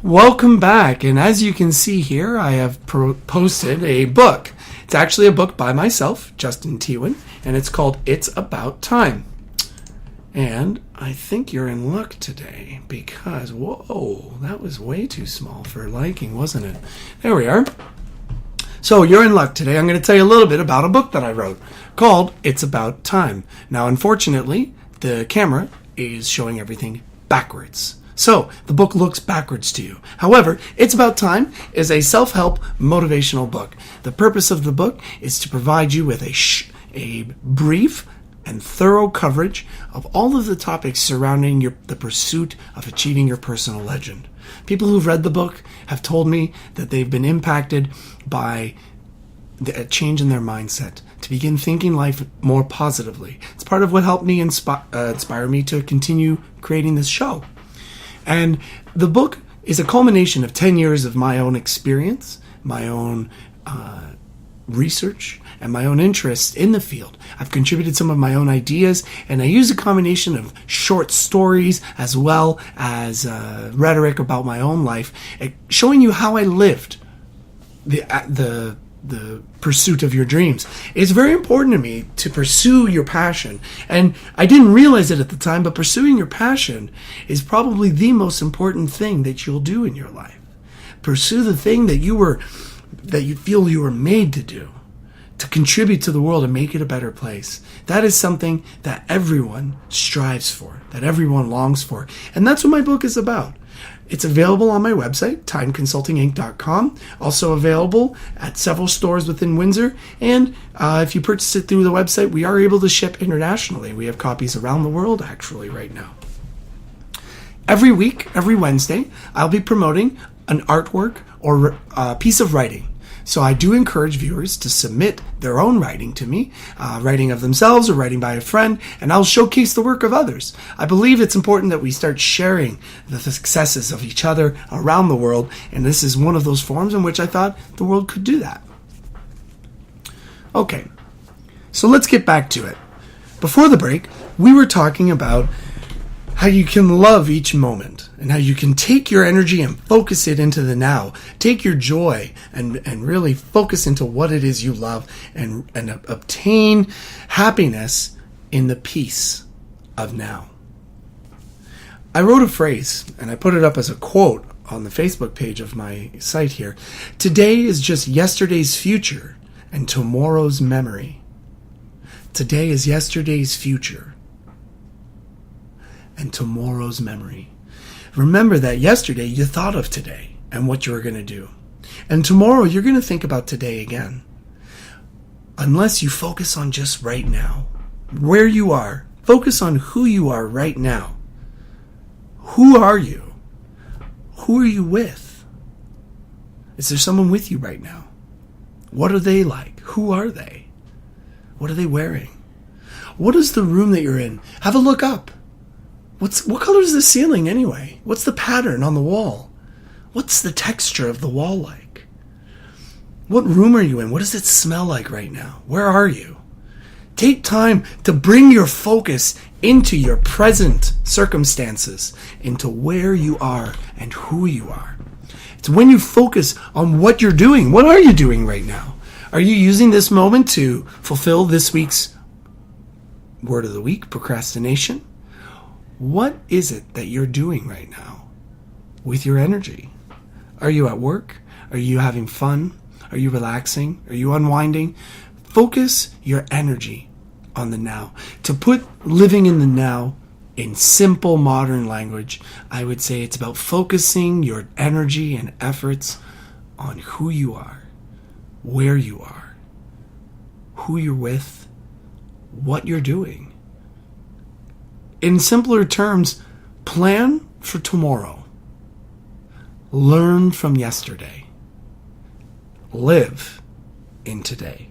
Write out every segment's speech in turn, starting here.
Welcome back, and as you can see here, I have posted a book. It's actually a book by myself, Justin Teeuwen, and it's called It's About Time. And I think you're in luck today because, whoa, that was way too small for liking, wasn't it? There we are. So you're in luck today. I'm going to tell you a little bit about a book that I wrote called It's About Time. Now, unfortunately, the camera is showing everything backwards. So, the book looks backwards to you. However, It's About Time is a self-help motivational book. The purpose of the book is to provide you with a brief and thorough coverage of all of the topics surrounding the pursuit of achieving your personal legend. People who've read the book have told me that they've been impacted by a change in their mindset, to begin thinking life more positively. It's part of what helped me inspire me to continue creating this show. And the book is a culmination of 10 years of my own experience, my own research, and my own interest in the field. I've contributed some of my own ideas, and I use a combination of short stories as well as rhetoric about my own life, showing you how I lived the pursuit of your dreams. It's very important to me to pursue your passion. And I didn't realize it at the time, but pursuing your passion is probably the most important thing that you'll do in your life. Pursue the thing that you feel you were made to do, to contribute to the world and make it a better place. That is something that everyone strives for, that everyone longs for. And that's what my book is about. It's available on my website, timeconsultinginc.com. Also available at several stores within Windsor. And if you purchase it through the website, we are able to ship internationally. We have copies around the world, actually, right now. Every week, every Wednesday, I'll be promoting an artwork or a piece of writing. So I do encourage viewers to submit their own writing to me, writing of themselves or writing by a friend, and I'll showcase the work of others. I believe it's important that we start sharing the successes of each other around the world, and this is one of those forms in which I thought the world could do that. Okay, so let's get back to it. Before the break, we were talking about how you can love each moment and how you can take your energy and focus it into the now. Take your joy and really focus into what it is you love and obtain happiness in the peace of now. I wrote a phrase and I put it up as a quote on the Facebook page of my site here. Today is just yesterday's future and tomorrow's memory. Today is yesterday's future and tomorrow's memory. Remember that yesterday you thought of today and what you were going to do. And tomorrow you're going to think about today again. Unless you focus on just right now, where you are. Focus on who you are right now. Who are you? Who are you with? Is there someone with you right now? What are they like? Who are they? What are they wearing? What is the room that you're in? Have a look up. What color is the ceiling anyway? What's the pattern on the wall? What's the texture of the wall like? What room are you in? What does it smell like right now? Where are you? Take time to bring your focus into your present circumstances, into where you are and who you are. It's when you focus on what you're doing. What are you doing right now? Are you using this moment to fulfill this week's word of the week, procrastination? What is it that you're doing right now with your energy? Are you at work? Are you having fun? Are you relaxing? Are you unwinding? Focus your energy on the now. To put living in the now in simple modern language, I would say it's about focusing your energy and efforts on who you are, where you are, who you're with, what you're doing. In simpler terms, plan for tomorrow. Learn from yesterday. Live in today.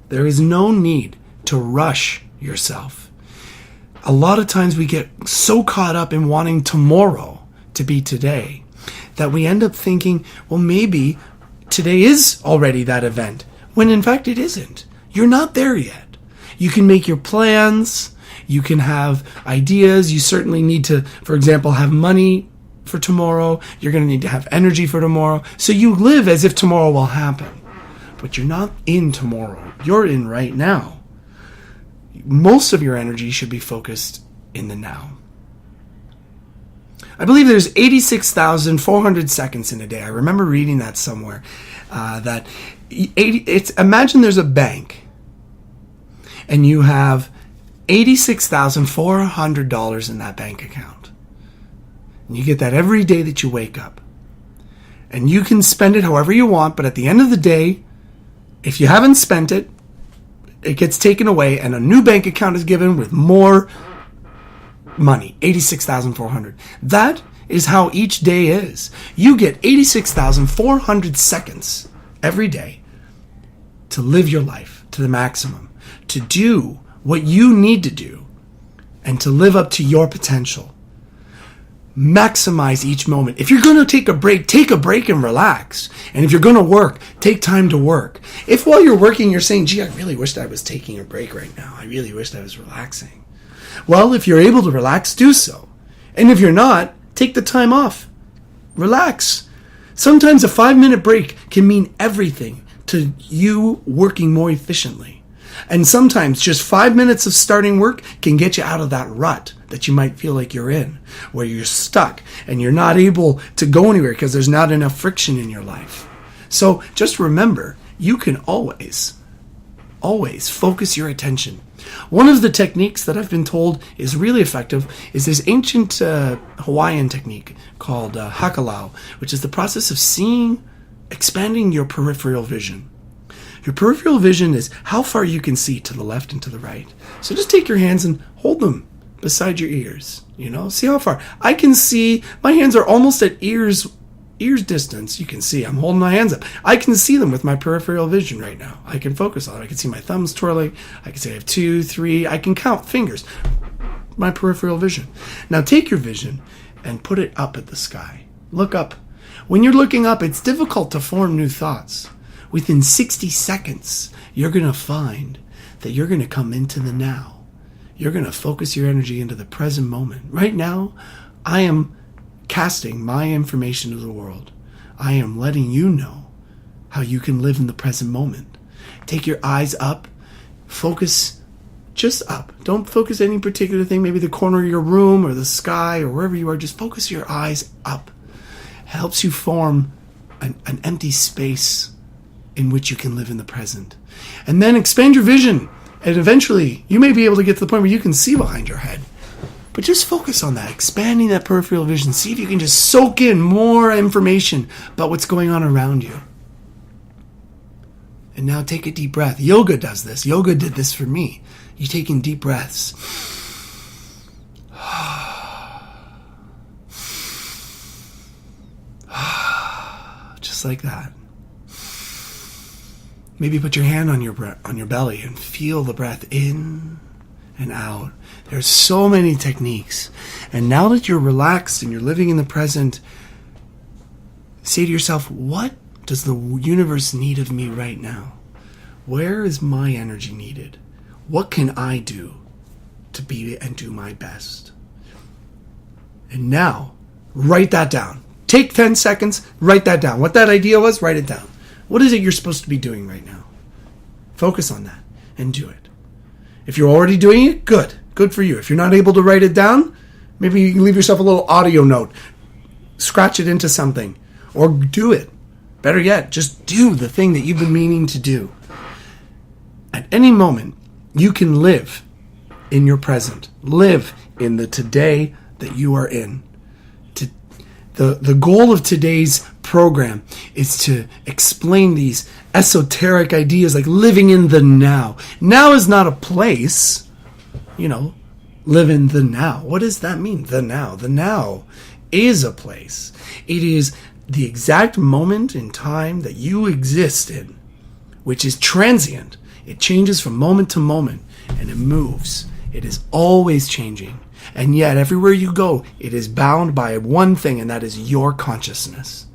There is no need to rush yourself. A lot of times we get so caught up in wanting tomorrow to be today that we end up thinking, well, maybe today is already that event, when in fact it isn't. You're not there yet. You can make your plans. You can have ideas. You certainly need to, for example, have money for tomorrow. You're going to need to have energy for tomorrow. So you live as if tomorrow will happen. But you're not in tomorrow. You're in right now. Most of your energy should be focused in the now. I believe there's 86,400 seconds in a day. I remember reading that somewhere. Imagine there's a bank and you have $86,400 in that bank account. And you get that every day that you wake up. And you can spend it however you want, but at the end of the day, if you haven't spent it, it gets taken away and a new bank account is given with more money, 86,400. That is how each day is. You get 86,400 seconds every day to live your life to the maximum, to do what you need to do, and to live up to your potential. Maximize each moment. If you're going to take a break and relax. And if you're going to work, take time to work. If while you're working you're saying, gee, I really wished I was taking a break right now. I really wished I was relaxing. Well, if you're able to relax, do so. And if you're not, take the time off. Relax. Sometimes a 5-minute break can mean everything to you working more efficiently. And sometimes just 5 minutes of starting work can get you out of that rut that you might feel like you're in, where you're stuck and you're not able to go anywhere because there's not enough friction in your life. So just remember, you can always focus your attention. One of the techniques that I've been told is really effective is this ancient Hawaiian technique called hakalau, which is the process of expanding your peripheral vision. Your peripheral vision is how far you can see to the left and to the right. So just take your hands and hold them beside your ears. See how far. I can see, my hands are almost at ears distance. You can see I'm holding my hands up. I can see them with my peripheral vision right now. I can focus on it. I can see my thumbs twirling. I can say I have 2, 3. I can count fingers. My peripheral vision. Now take your vision and put it up at the sky. Look up. When you're looking up, it's difficult to form new thoughts. Within 60 seconds, you're going to find that you're going to come into the now. You're going to focus your energy into the present moment. Right now, I am casting my information to the world. I am letting you know how you can live in the present moment. Take your eyes up. Focus just up. Don't focus any particular thing, maybe the corner of your room or the sky or wherever you are. Just focus your eyes up. It helps you form an empty space in which you can live in the present. And then expand your vision. And eventually, you may be able to get to the point where you can see behind your head. But just focus on that, expanding that peripheral vision. See if you can just soak in more information about what's going on around you. And now take a deep breath. Yoga does this. Yoga did this for me. You take in deep breaths. Just like that. Maybe put your hand on your belly and feel the breath in and out. There's so many techniques. And now that you're relaxed and you're living in the present, say to yourself, what does the universe need of me right now? Where is my energy needed? What can I do to be and do my best? And now, write that down. Take 10 seconds, write that down. What that idea was, write it down. What is it you're supposed to be doing right now? Focus on that and do it. If you're already doing it, good. Good for you. If you're not able to write it down, maybe you can leave yourself a little audio note. Scratch it into something. Or do it. Better yet, just do the thing that you've been meaning to do. At any moment, you can live in your present. Live in the today that you are in. The goal of today's program is to explain these esoteric ideas like living in the now. Now is not a place. Live in the now. What does that mean? The now. The now is a place. It is the exact moment in time that you exist in, which is transient. It changes from moment to moment, and it moves. It is always changing. And yet, everywhere you go, it is bound by one thing, and that is your consciousness.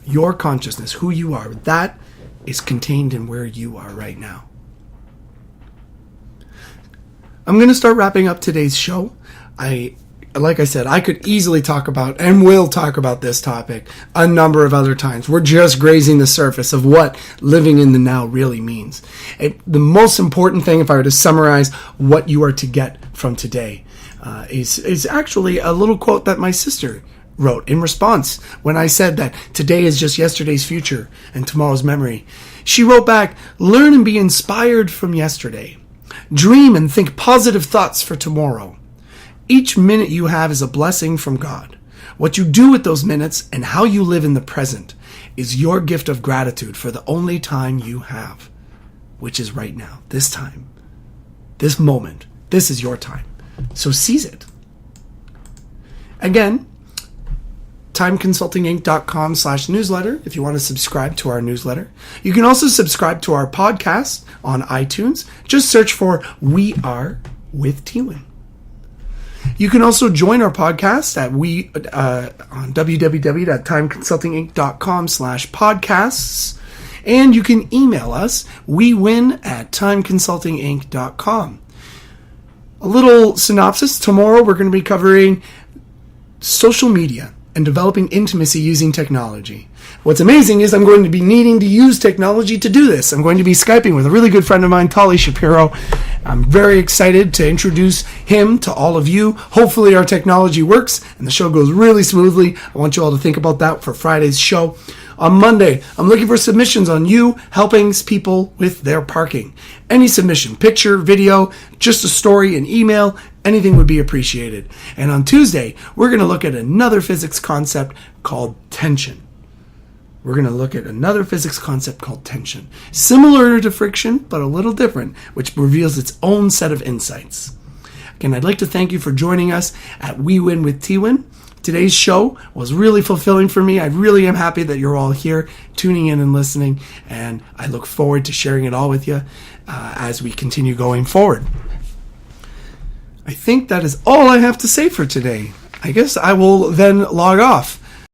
Your consciousness, who you are, that is contained in where you are right now. I'm going to start wrapping up today's show. I like I said, I could easily talk about and will talk about this topic a number of other times. We're just grazing the surface of what living in the now really means. The most important thing, if I were to summarize what you are to get from today, is actually a little quote that my sister wrote in response when I said that today is just yesterday's future and tomorrow's memory. She wrote back, "Learn and be inspired from yesterday. Dream and think positive thoughts for tomorrow. Each minute you have is a blessing from God. What you do with those minutes and how you live in the present is your gift of gratitude for the only time you have, which is right now, this time, this moment. This is your time. So seize it." Again, timeconsultinginc.com/newsletter if you want to subscribe to our newsletter. You can also subscribe to our podcast on iTunes. Just search for We Are with Teeuwen. You can also join our podcast at on www.timeconsultinginc.com/podcasts. And you can email us, wewin@timeconsultinginc.com. A little synopsis. Tomorrow we're going to be covering social media and developing intimacy using technology. What's amazing is I'm going to be needing to use technology to do this. I'm going to be Skyping with a really good friend of mine, Tali Shapiro. I'm very excited to introduce him to all of you. Hopefully our technology works and the show goes really smoothly. I want you all to think about that for Friday's show. On Monday, I'm looking for submissions on you helping people with their parking. Any submission, picture, video, just a story, an email, anything would be appreciated. And on Tuesday, we're going to look at another physics concept called tension. Similar to friction, but a little different, which reveals its own set of insights. Again, I'd like to thank you for joining us at We Win with Teeuwen. Today's show was really fulfilling for me. I really am happy that you're all here tuning in and listening, and I look forward to sharing it all with you as we continue going forward. I think that is all I have to say for today. I guess I will then log off.